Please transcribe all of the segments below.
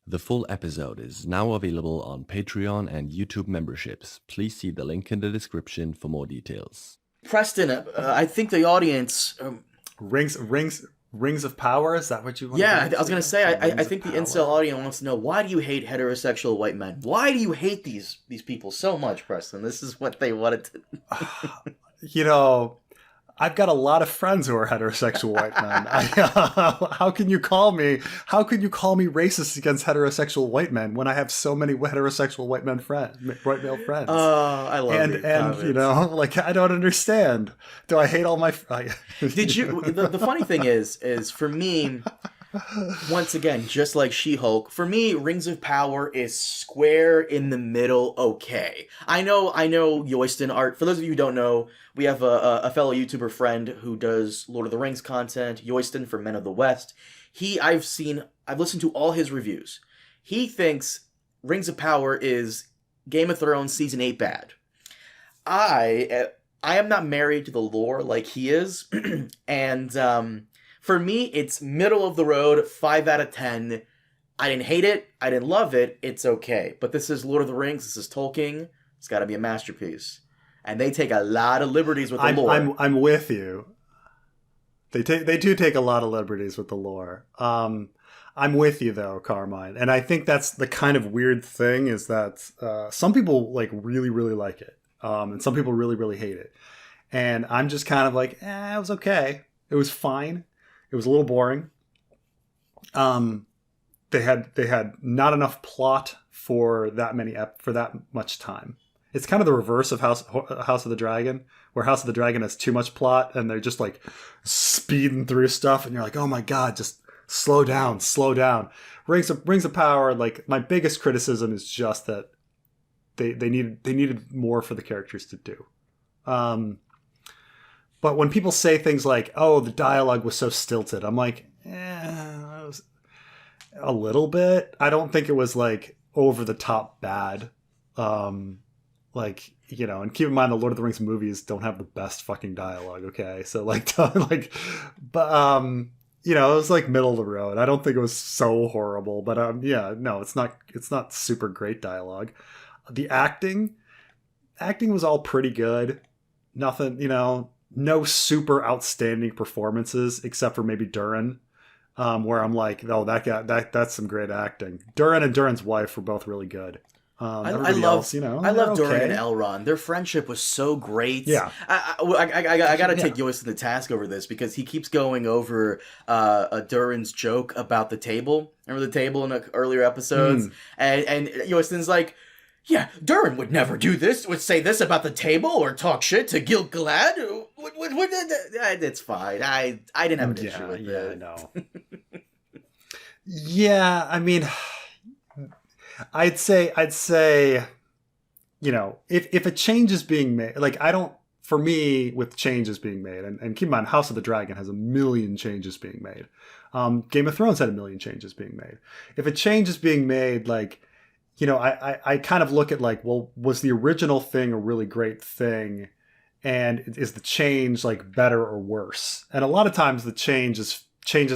The full episode is now available on Patreon and YouTube memberships. Please see the link in the description for more details. Preston, I think the audience... Rings of power? Is that what you want Yeah, to I was going to say, I think the power? incel audience wants to know, why do you hate heterosexual white men? Why do you hate these people so much, Preston? This is what they wanted to... I've got a lot of friends who are heterosexual white men. How can you call me racist against heterosexual white men when I have so many heterosexual white male friends? Oh, I love it. And I don't understand. Do I hate all my? Did you? The funny thing is for me, once again, just like She-Hulk, for me, Rings of Power is square in the middle. Okay, I know. Yoiston art. For those of you who don't know, we have a fellow YouTuber friend who does Lord of the Rings content, Yoiston from Men of the West. I've listened to all his reviews. He thinks Rings of Power is Game of Thrones Season 8 bad. I am not married to the lore like he is, and for me, it's middle of the road, 5 out of 10. I didn't hate it, I didn't love it, it's okay. But this is Lord of the Rings, this is Tolkien, it's gotta be a masterpiece. And they take a lot of liberties with the lore. I'm with you. They do take a lot of liberties with the lore. I'm with you though, Carmine, and I think that's the kind of weird thing is that some people really really like it, and some people really really hate it, and I'm just kind of like, it was okay, it was fine, it was a little boring. They had not enough plot for that much time. It's kind of the reverse of House of the Dragon, where House of the Dragon has too much plot and they're just like speeding through stuff, and you're like, oh my god, just slow down. Rings of Power, like, my biggest criticism is just that they needed more for the characters to do. But when people say things like, oh, the dialogue was so stilted, I'm like, it was a little bit. I don't think it was like over the top bad. And keep in mind the Lord of the Rings movies don't have the best fucking dialogue, okay? So it was like middle of the road. I don't think it was so horrible, but it's not super great dialogue. The acting was all pretty good. Nothing, no super outstanding performances except for maybe Durin, where I'm like, oh, that guy, that's some great acting. Durin and Durin's wife were both really good. I love Durin and Elrond. Their friendship was so great. Yeah, I gotta take Yoiston to task over this because he keeps going over Durin's joke about the table. Remember the table in the earlier episodes? And Yoiston's like, yeah, Durin would never do this. Would say this about the table or talk shit to Gil-galad. It's fine. I didn't have an issue with that. No. Yeah, I mean, I'd say, if a change is being made, for me, with changes being made, and keep in mind, House of the Dragon has 1 million changes being made. Game of Thrones had 1 million changes being made. If a change is being made, I kind of look at well, was the original thing a really great thing? And is the change better or worse? And a lot of times the changes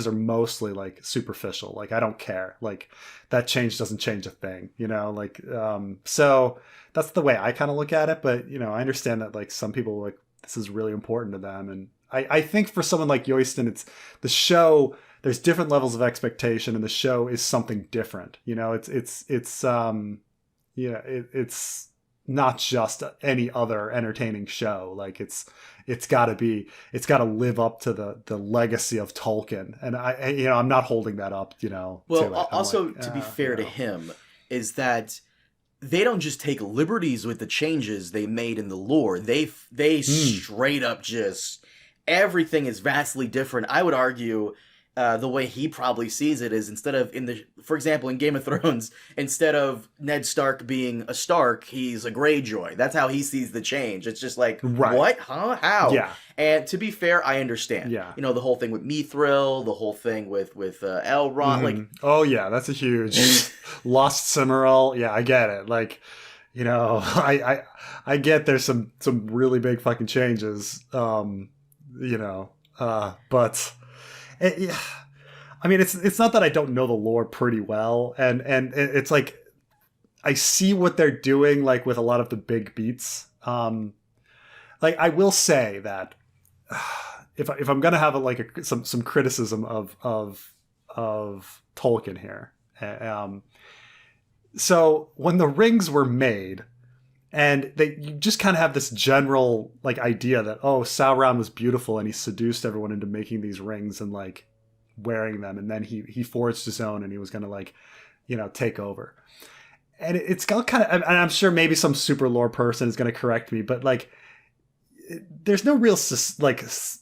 are mostly superficial. I don't care. That change doesn't change a thing, so that's the way I kind of look at it. But, I understand that some people this is really important to them. And I think for someone like Yoiston, it's the show, there's different levels of expectation and the show is something different. It's not just any other entertaining show. It's got to live up to the legacy of Tolkien, and I'm not holding that up. Well, also to be fair to him, is that they don't just take liberties with the changes they made in the lore. They straight up just everything is vastly different. I would argue. The way he probably sees it is for example, in Game of Thrones, instead of Ned Stark being a Stark, he's a Greyjoy. That's how he sees the change. It's just like, right. What? Huh? How? Yeah. And to be fair, I understand. Yeah. The whole thing with Mithril, the whole thing with Elrond. Oh yeah, that's a huge Lost Cimmeral. Yeah, I get it. I get there's some really big fucking changes. But. I mean, it's not that I don't know the lore pretty well, and it's like I see what they're doing, like with a lot of the big beats. Like I will say that if I'm gonna have some criticism of Tolkien here, so when the rings were made, and you just kind of have this general like idea that Sauron was beautiful and he seduced everyone into making these rings and like wearing them, and then he forged his own and he was gonna like take over. And it's got kind of, and I'm sure maybe some super lore person is going to correct me, but like, there's no real specifics.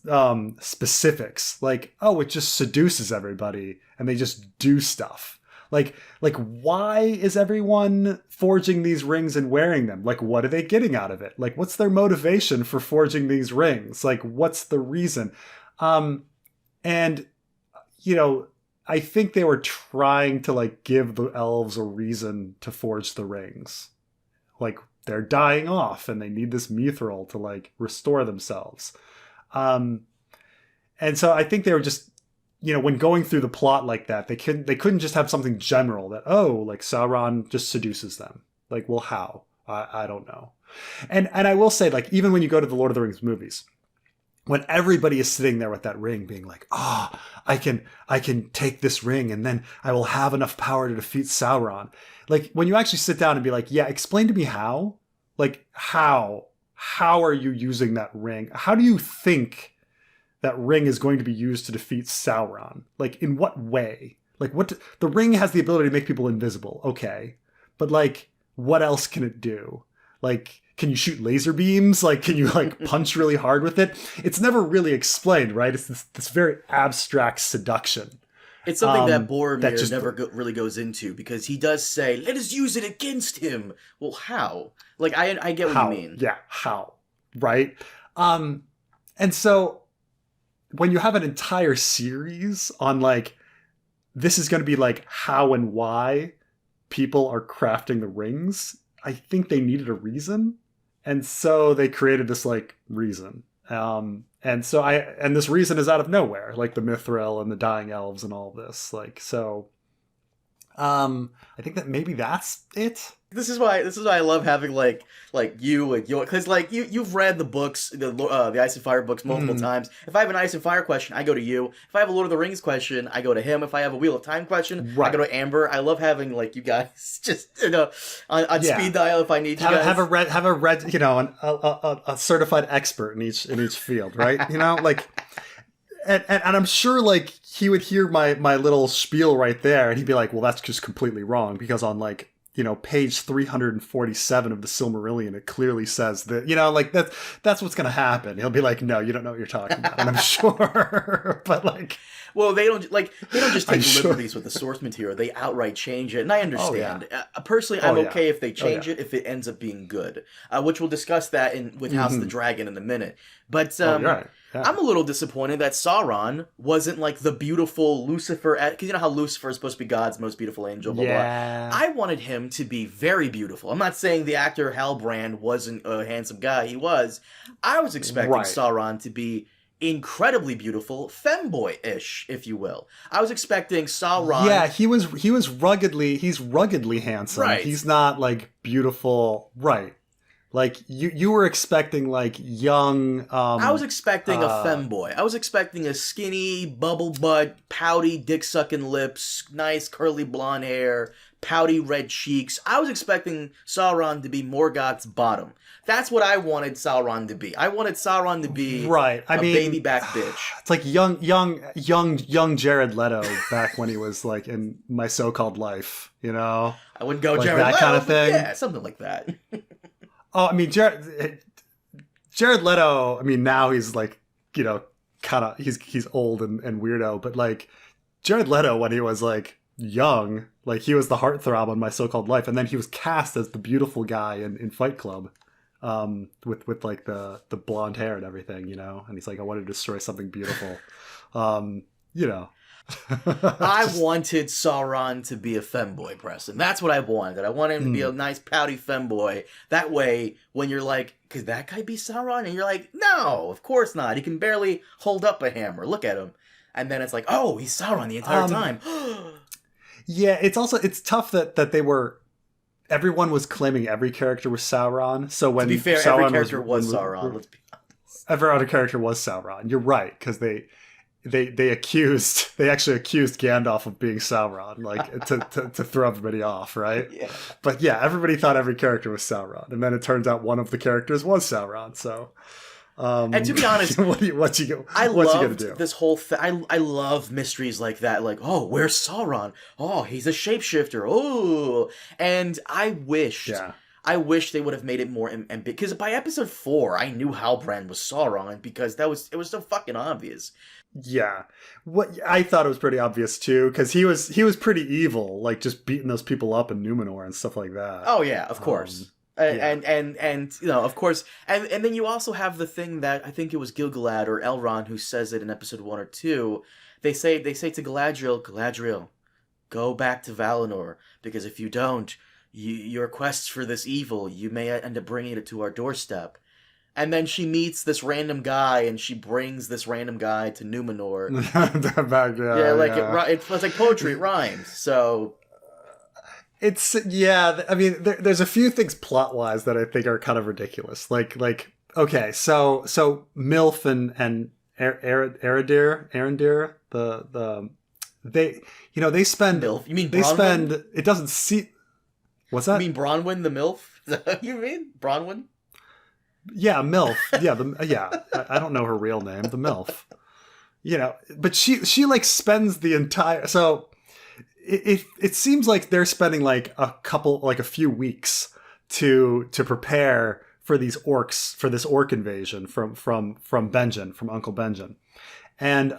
Like, it just seduces everybody and they just do stuff. Like why is everyone forging these rings and wearing them? Like, what are they getting out of it? Like, what's their motivation for forging these rings? Like, what's the reason? And I think they were trying to like give the elves a reason to forge the rings. Like they're dying off and they need this mithril to like restore themselves. And so I think they were just, when going through the plot like that, they couldn't just have something general that, like Sauron just seduces them. Like, well, how? I don't know. And I will say, like, even when you go to the Lord of the Rings movies, when everybody is sitting there with that ring being like, I can take this ring and then I will have enough power to defeat Sauron. Like when you actually sit down and be like, yeah, explain to me how, like how are you using that ring? How do you think that ring is going to be used to defeat Sauron? Like in what way? Like the ring has the ability to make people invisible. Okay. But like, what else can it do? Like, can you shoot laser beams? Like, can you like punch really hard with it? It's never really explained, right? It's this very abstract seduction. It's something that Boromir never really goes into, because he does say, let us use it against him. Well, how? Like, I get what you mean. Yeah, how? Right? And so when you have an entire series on like, this is going to be like how and why people are crafting the rings, I think they needed a reason. And so they created this like reason. And this reason is out of nowhere, like the mithril and the dying elves and all this. Like, so, I think that maybe that's it. This is why I love having like you and your, because like you've read the books, the Ice and Fire books multiple times. If I have an Ice and Fire question, I go to you. If I have a Lord of the Rings question, I go to him. If I have a Wheel of Time question, I go to Amber. I love having like you guys just on speed dial if I need you guys. Have a certified expert in each field, right? Like. And I'm sure like he would hear my little spiel right there and he'd be like, well, that's just completely wrong, because on like, page 347 of the Silmarillion, it clearly says that, like that's what's going to happen. He'll be like, no, you don't know what you're talking about. And I'm sure, but like, well, they don't just take liberties with the source material. They outright change it. And I understand. Personally, I'm okay if they change it, if it ends up being good, which we'll discuss that with House of the Dragon in a minute. But, you're right. Yeah. I'm a little disappointed that Sauron wasn't like the beautiful Lucifer, because you know how Lucifer is supposed to be God's most beautiful angel, blah, blah. I wanted him to be very beautiful. I'm not saying the actor Halbrand wasn't a handsome guy. He was. I was expecting Sauron to be incredibly beautiful, femboy-ish, if you will. I was expecting Sauron. Yeah, he's ruggedly handsome. Right. He's not like beautiful. Right. Like you were expecting like young. I was expecting a femboy. I was expecting a skinny, bubble butt, pouty, dick sucking lips, nice curly blonde hair, pouty red cheeks. I was expecting Sauron to be Morgoth's bottom. That's what I wanted Sauron to be. I wanted Sauron to be a baby back bitch. It's like young Jared Leto back when he was like in My So-Called Life. I wouldn't go like Jared that Leto, kind of thing. Yeah, something like that. Oh, I mean, Jared Leto, I mean, now he's like, kind of, he's old and weirdo, but like Jared Leto, when he was like young, like he was the heartthrob on My So-Called Life. And then he was cast as the beautiful guy in Fight Club, with like the blonde hair and everything, and he's like, I want to destroy something beautiful. I wanted Sauron to be a femboy, Preston. That's what I wanted. I wanted him to be a nice pouty femboy. That way, when you're like, could that guy be Sauron? And you're like, no, of course not. He can barely hold up a hammer. Look at him. and then it's like, oh, he's Sauron the entire time. Yeah, it's tough that everyone was claiming every character was Sauron. So when to be fair, Sauron every character was Sauron. Let's be honest. Every other character was Sauron. You're right, because they actually accused Gandalf of being Sauron, like to throw everybody off, right? Yeah. But yeah, everybody thought every character was Sauron, and then it turns out one of the characters was Sauron. So, and to be honest, what's you gonna do? This whole thing. I love mysteries like that. Like, oh, where's Sauron? Oh, he's a shapeshifter. Oh, and I wished they would have made it more ambiguous. Because by episode 4, I knew Halbrand was Sauron because it was so fucking obvious. Yeah, what I thought it was pretty obvious too, because he was pretty evil, like just beating those people up in Númenor and stuff like that. Oh yeah, of course. And you know, of course, and then you also have the thing that I think it was Gil-galad or Elrond who says it in episode 1 or 2. They say to Galadriel, go back to Valinor, because if you don't, your quest for this evil, you may end up bringing it to our doorstep. And then she meets this random guy, and she brings this random guy to Númenor. It's like poetry, it rhymes. So it's I mean, there's a few things plot wise that I think are kind of ridiculous. Like okay, so Milf and Arendir, they spend Milf. You mean Bronwyn? They spend it doesn't see. What's that? You mean Bronwyn the Milf? Is that what you mean? Bronwyn? Yeah, MILF. Yeah, I don't know her real name, the MILF. You know, but she like spends the entire. So it seems like they're spending like a few weeks to prepare for these orcs, for this orc invasion from Benjen, from Uncle Benjen, and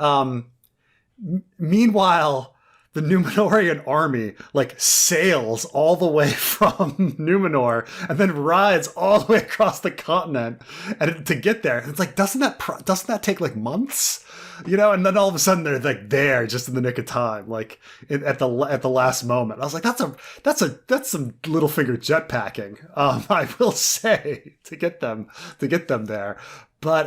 meanwhile, the Númenorian army like sails all the way from Númenor and then rides all the way across the continent and to get there. It's like, doesn't that take like months? You know, and then all of a sudden they're like there just in the nick of time, like at the last moment. I was like, that's some Littlefinger jetpacking. I will say to get them there, but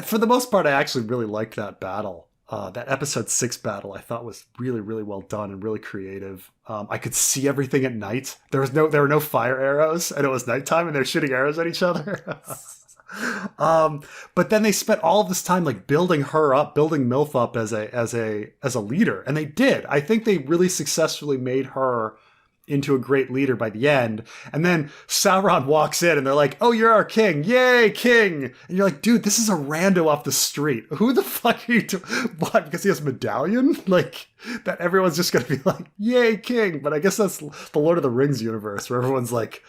for the most part, I actually really liked that battle. That episode 6 battle I thought was really, really well done and really creative. I could see everything at night. There were no fire arrows, and it was nighttime, and they're shooting arrows at each other. But then they spent all of this time like building her up, building Milf up as a leader, and they did. I think they really successfully made her into a great leader by the end. And then Sauron walks in and they're like, oh, you're our king. Yay, king. And you're like, dude, this is a rando off the street. Who the fuck are you doing? What? Because he has a medallion? Like, that everyone's just going to be like, yay, king. But I guess that's the Lord of the Rings universe where everyone's like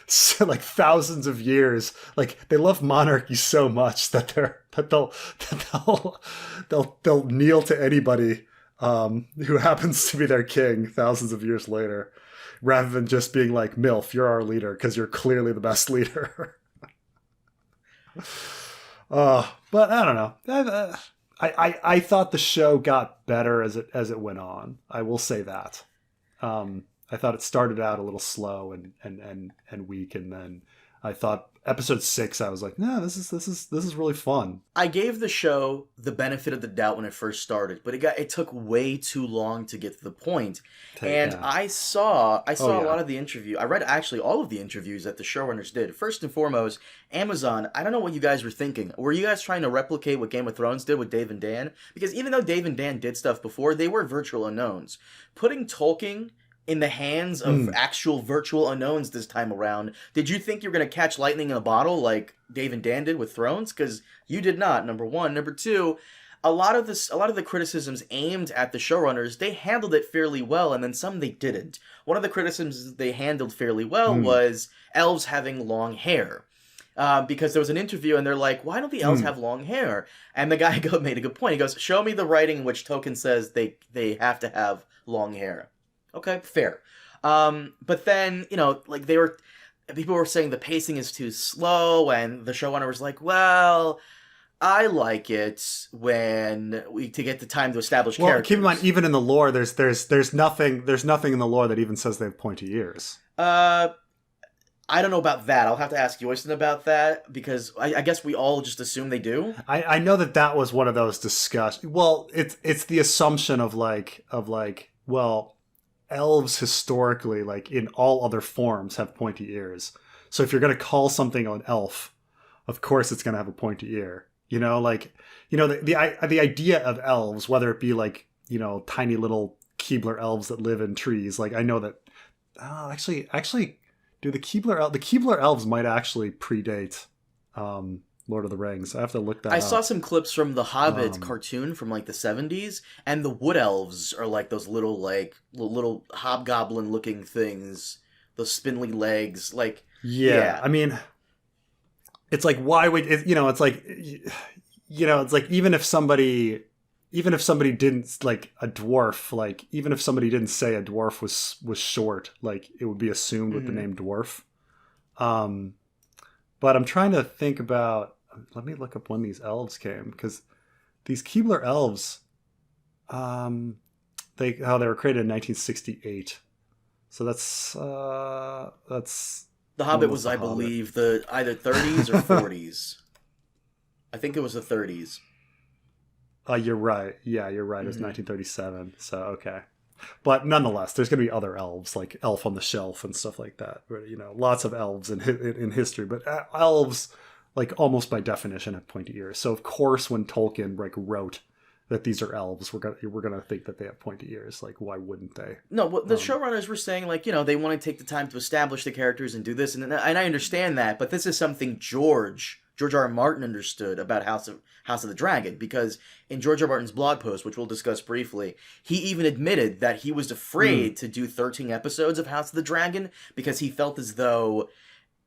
thousands of years. Like, they love monarchy so much that they'll kneel to anybody who happens to be their king thousands of years later, rather than just being like, Milf, you're our leader because you're clearly the best leader. But I don't know. I thought the show got better as it went on. I will say that. I thought it started out a little slow and weak, and then I thought episode 6, I was like, no, this is really fun. I gave the show the benefit of the doubt when it first started, but it took way too long to get to the point. I saw a lot of the interview. I read actually all of the interviews that the showrunners did. First and foremost, Amazon, I don't know what you guys were thinking. Were you guys trying to replicate what Game of Thrones did with Dave and Dan? Because even though Dave and Dan did stuff before, they were virtual unknowns. Putting Tolkien in the hands of actual virtual unknowns this time around, did you think you were going to catch lightning in a bottle like Dave and Dan did with Thrones? Because you did not, number one. Number two, a lot of the criticisms aimed at the showrunners, they handled it fairly well, and then some they didn't. One of the criticisms they handled fairly well was elves having long hair. Because there was an interview and they're like, why don't the elves have long hair? And the guy made a good point. He goes, show me the writing in which Tolkien says they have to have long hair. Okay, fair. But then, like people were saying the pacing is too slow, and the showrunner was like, well, I like it to get the time to establish characters. Keep in mind, even in the lore, there's nothing in the lore that even says they have pointy ears. I don't know about that. I'll have to ask Yoyston about that because I guess we all just assume they do. I know that was one of those discussions. Well, it's the assumption of well, elves historically, like in all other forms, have pointy ears. So if you're going to call something an elf, of course it's going to have a pointy ear. The idea of elves, whether it be like, tiny little Keebler elves that live in trees. Like, I know that. Actually, do the Keebler elves might actually predate Lord of the Rings. I have to look that up. I saw some clips from the Hobbit cartoon from like the 70s, and the wood elves are like those little hobgoblin looking things, those spindly legs. Like, yeah. I mean, it's like, why would it's like, it's like, even if somebody didn't, like, a dwarf, like, even if somebody didn't say a dwarf was short, like, it would be assumed with the name dwarf. But I'm trying to think about, let me look up when these elves came, because these Keebler elves, they were created in 1968. So that's The Hobbit was, I believe, the either 30s or 40s. I think it was the 30s. You're right. Yeah, you're right. It was 1937. So, okay. But nonetheless, there's going to be other elves, like Elf on the Shelf and stuff like that. Where, lots of elves in history. But elves, like, almost by definition, have pointy ears. So, of course, when Tolkien, like, wrote that these are elves, we're gonna think that they have pointy ears. Like, why wouldn't they? No, well, the showrunners were saying, like, they want to take the time to establish the characters and do this. And I understand that. But this is something George R. R. Martin understood about House of the Dragon, because in George R. R. Martin's blog post, which we'll discuss briefly, he even admitted that he was afraid to do 13 episodes of House of the Dragon because he felt as though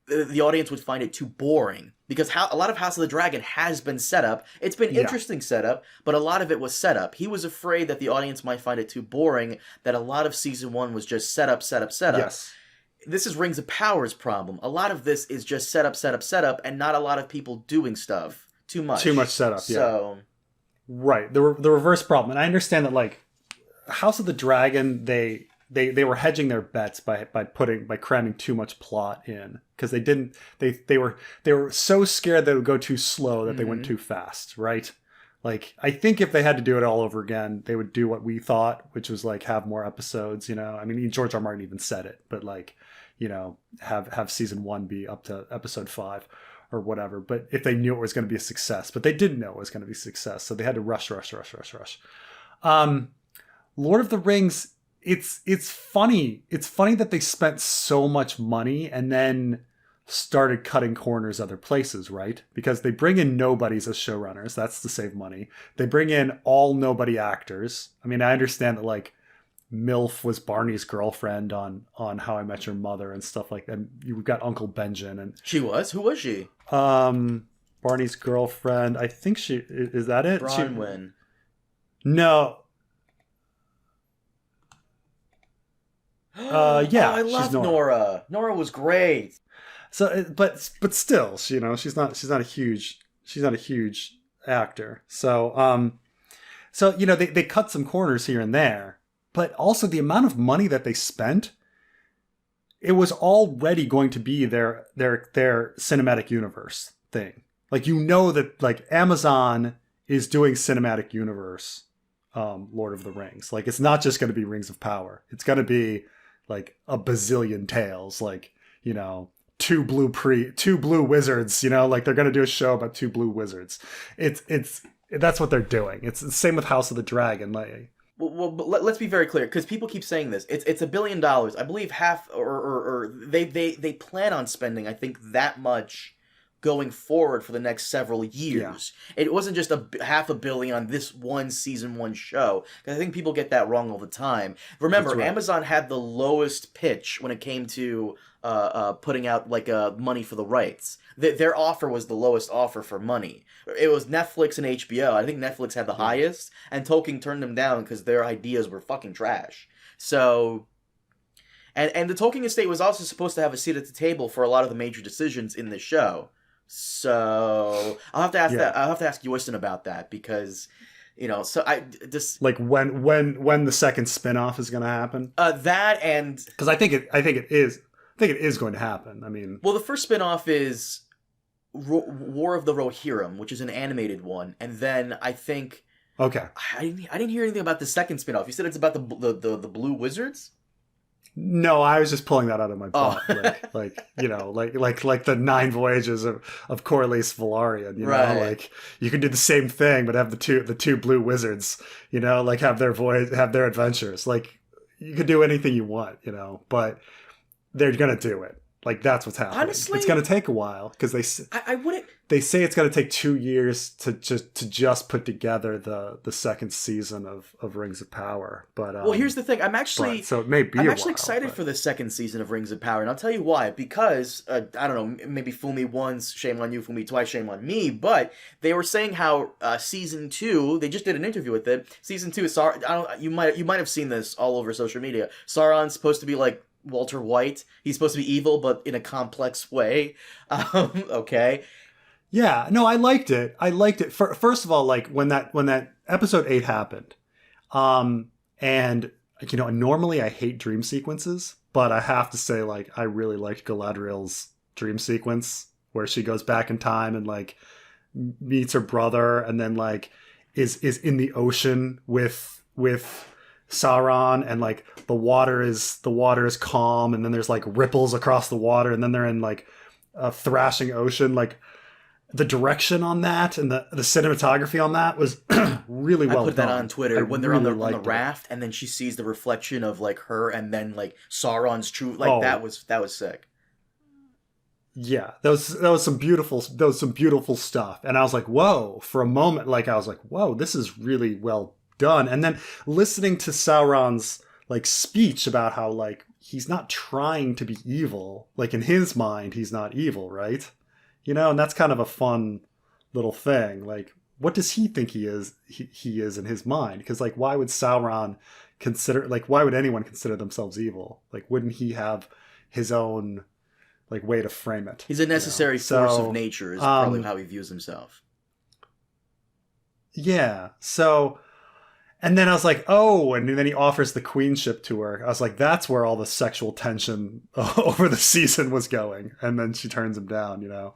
the audience would find it too boring. Because a lot of House of the Dragon has been set up. It's been interesting setup, but a lot of it was set up. He was afraid that the audience might find it too boring, that a lot of season 1 was just set up. Yes. This is Rings of Power's problem. A lot of this is just set up, and not a lot of people doing stuff. Too much setup, so, yeah. Right. The reverse problem. And I understand that, like, House of the Dragon, they were hedging their bets by cramming too much plot in. Because they were so scared they would go too slow that they went too fast, right? Like, I think if they had to do it all over again, they would do what we thought, which was, like, have more episodes, I mean, George R. R. Martin even said it, but, like, have season 1 be up to episode 5 or whatever. But if they knew it was going to be a success, but they didn't know it was going to be a success, so they had to rush. Lord of the Rings, it's funny. It's funny that they spent so much money and then started cutting corners other places, right? Because they bring in nobodies as showrunners. That's to save money. They bring in all nobody actors. I mean, I understand that, like, MILF was Barney's girlfriend on How I Met Your Mother and stuff like that. You've got Uncle Benjen, and she was. Who was she? Barney's girlfriend. I think she is that it. Bronwyn. No. Yeah. I love Nora. Nora was great. So, but still, she's not a huge actor. So, they cut some corners here and there. But also the amount of money that they spent, it was already going to be their cinematic universe thing. Like, that, like, Amazon is doing cinematic universe Lord of the Rings. Like, it's not just going to be Rings of Power. It's going to be, like, a bazillion tales. Like, two blue wizards. Like, they're going to do a show about 2 blue wizards. That's what they're doing. It's the same with House of the Dragon. Like, well, but let's be very clear, because people keep saying this. It's $1 billion. I believe half, or they plan on spending, I think, that much going forward for the next several years. Yeah. It wasn't just $500 million on this one season 1 show. Because I think people get that wrong all the time. Remember, right. Amazon had the lowest pitch when it came to putting out, like, money for the rights. Their offer was the lowest offer for money. It was Netflix and HBO. I think Netflix had the highest, and Tolkien turned them down because their ideas were fucking trash. So, and the Tolkien estate was also supposed to have a seat at the table for a lot of the major decisions in the show. So I'll have to ask I'll have to ask Yoyston about that, because so I just, like, when the second spinoff is going to happen. That, and because I think it is. I think it is going to happen. I mean, Well, the first spin-off is War of the Rohirrim, which is an animated one, and then I think okay. I didn't hear anything about the second spin-off. You said it's about the Blue Wizards? No, I was just pulling that out of my butt. Oh. like the 9 voyages of Corlys Velaryon, you know, Right. like you can do the same thing, but have the two blue wizards, you know, like have their adventures. Like you could do anything you want, you know, but they're going to do it. Like that's what's happening. Honestly, it's going to take a while because I wouldn't. they say it's going to take 2 years to just put together the second season of Rings of Power. But Well, here's the thing. so it may be. I'm a actually while, excited but- for the second season of Rings of Power, and I'll tell you why. Because I don't know, maybe fool me once, shame on you. Fool me twice, shame on me. But they were saying how season 2, they just did an interview with it. Season 2 is you might have seen this all over social media. Sauron's supposed to be like Walter White. He's supposed to be evil, but in a complex way. Okay. Yeah, no, I liked it. First of all, like when that episode 8 happened, and you know, normally I hate dream sequences, but I have to say, like, I really liked Galadriel's dream sequence where she goes back in time and like meets her brother, and then like is in the ocean with Sauron, and like the water is calm, and then there's like ripples across the water, and then they're in like a thrashing ocean. Like the direction on that and the cinematography on that was really well done. I put that on Twitter when they're on the liked it. raft, and then she sees the reflection of like her, and then like Sauron's true. Like that was sick. Yeah, that was some beautiful stuff, and I was like, whoa! For a moment, like I was like, whoa, this is really well done. And then listening to Sauron's like speech about how like he's not trying to be evil, like in his mind he's not evil, right? You know, and that's kind of a fun little thing. Like, what does he think he is? He is in his mind, because like, why would Sauron why would anyone consider themselves evil? Like, wouldn't he have his own like way to frame it? He's a necessary you know? force of nature is probably how he views himself. Yeah. So, and then I was like, oh, and then he offers the queenship to her. I was like, that's where all the sexual tension over the season was going. And then she turns him down, you know.